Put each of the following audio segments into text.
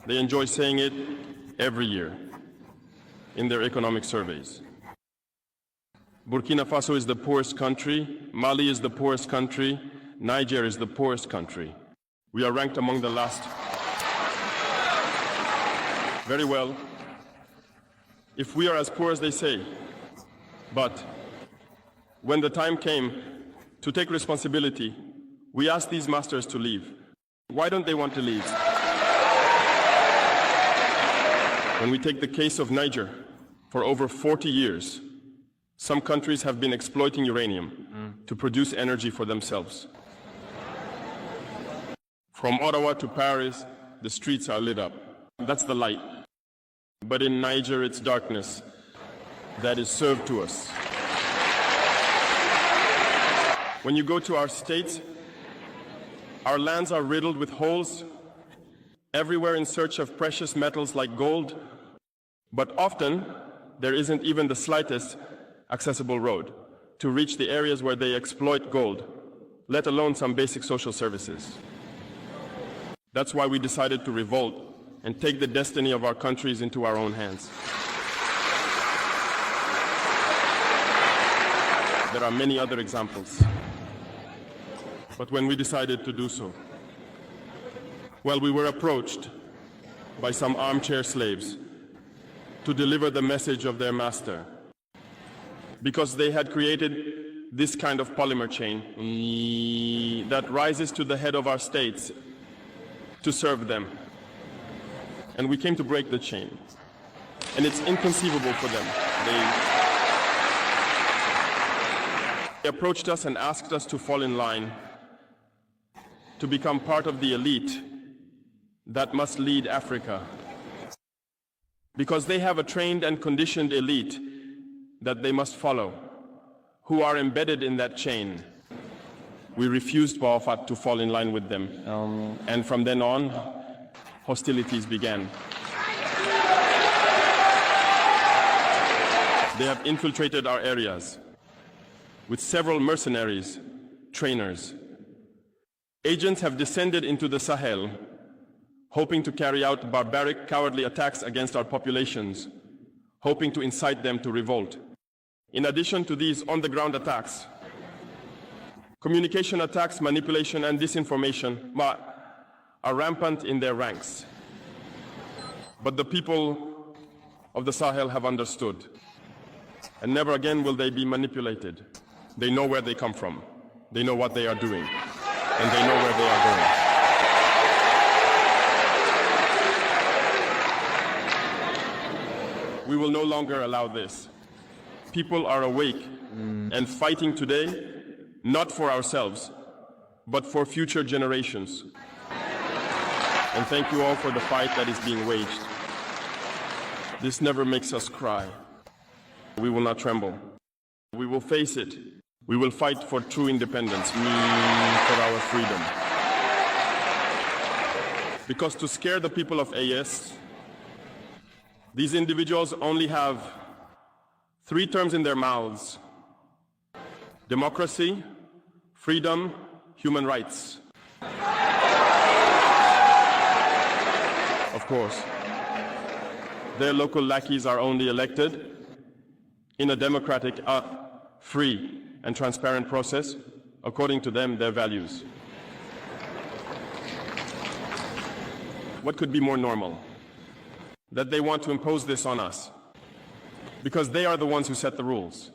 They enjoy saying it every year in their economic surveys. Burkina Faso is the poorest country, Mali is the poorest country, Niger is the poorest country. We are ranked among the last. Very well, if we are as poor as they say, but when the time came to take responsibility, we asked these masters to leave. Why don't they want to leave? When we take the case of Niger, for over 40 years, some countries have been exploiting uranium to produce energy for themselves. From Ottawa to Paris, the streets are lit up. That's the light. But in Niger, it's darkness that is served to us. When you go to our states, our lands are riddled with holes, everywhere in search of precious metals like gold, but often there isn't even the slightest accessible road to reach the areas where they exploit gold, let alone some basic social services. That's why we decided to revolt and take the destiny of our countries into our own hands. There are many other examples. But when we decided to do so, well, we were approached by some armchair slaves to deliver the message of their master, because they had created this kind of polymer chain that rises to the head of our states to serve them. And we came to break the chain. And it's inconceivable for them. They approached us and asked us to fall in line, to become part of the elite that must lead Africa. Because they have a trained and conditioned elite that they must follow, who are embedded in that chain. We refused, Bawafat, to fall in line with them. And from then on, hostilities began. They have infiltrated our areas with several mercenaries, trainers. Agents have descended into the Sahel, hoping to carry out barbaric, cowardly attacks against our populations, hoping to incite them to revolt. In addition to these on-the-ground attacks, communication attacks, manipulation, and disinformation are rampant in their ranks. But the people of the Sahel have understood, and never again will they be manipulated. They know where they come from, they know what they are doing, and they know where they are going. We will no longer allow this. People are awake and fighting today, not for ourselves, but for future generations. And thank you all for the fight that is being waged. This never makes us cry. We will not tremble. We will face it. We will fight for true independence, for our freedom. Because to scare the people of AS, these individuals only have 3 terms in their mouths: democracy, freedom, human rights. Of course, their local lackeys are only elected in a democratic, free and transparent process, according to them, their values. What could be more normal? That they want to impose this on us, because they are the ones who set the rules.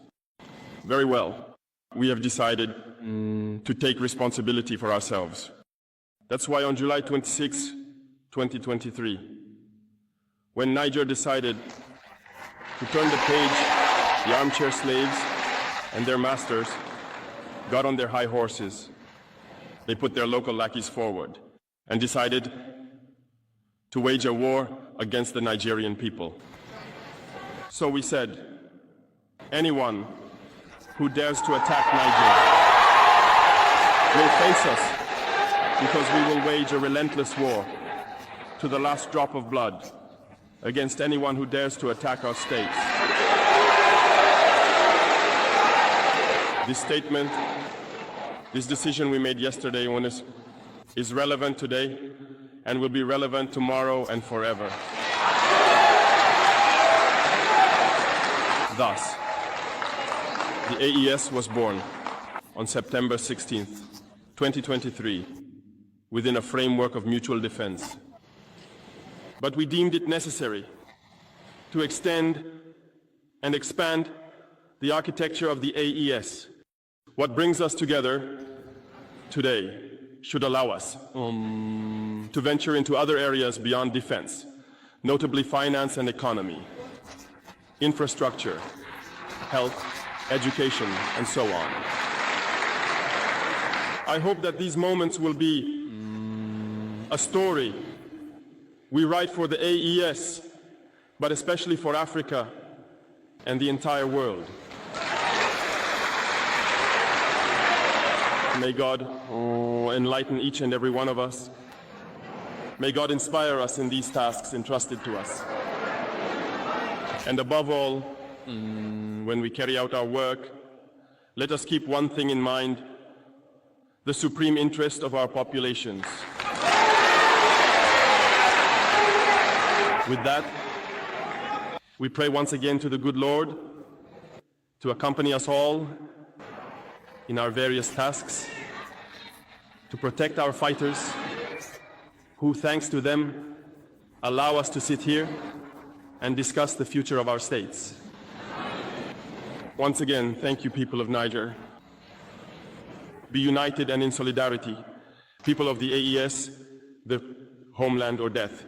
Very well, we have decided to take responsibility for ourselves. That's why on July 26, 2023, when Niger decided to turn the page, the armchair slaves and their masters got on their high horses. They put their local lackeys forward and decided to wage a war against the Nigerian people. So we said, anyone who dares to attack Niger will face us, because we will wage a relentless war to the last drop of blood against anyone who dares to attack our states. This statement, this decision we made yesterday, is relevant today, and will be relevant tomorrow and forever. Thus, the AES was born on September 16th, 2023, within a framework of mutual defense. But we deemed it necessary to extend and expand the architecture of the AES. What brings us together today should allow us to venture into other areas beyond defense, notably finance and economy, infrastructure, health, education, and so on. I hope that these moments will be a story we write for the AES, but especially for Africa and the entire world. May God enlighten each and every one of us. May God inspire us in these tasks entrusted to us. And above all, when we carry out our work, let us keep one thing in mind: the supreme interest of our populations. With that, we pray once again to the good Lord to accompany us all in our various tasks, to protect our fighters, who, thanks to them, allow us to sit here and discuss the future of our states. Once again, thank you, people of Niger. Be united and in solidarity. People of the AES, the homeland or death.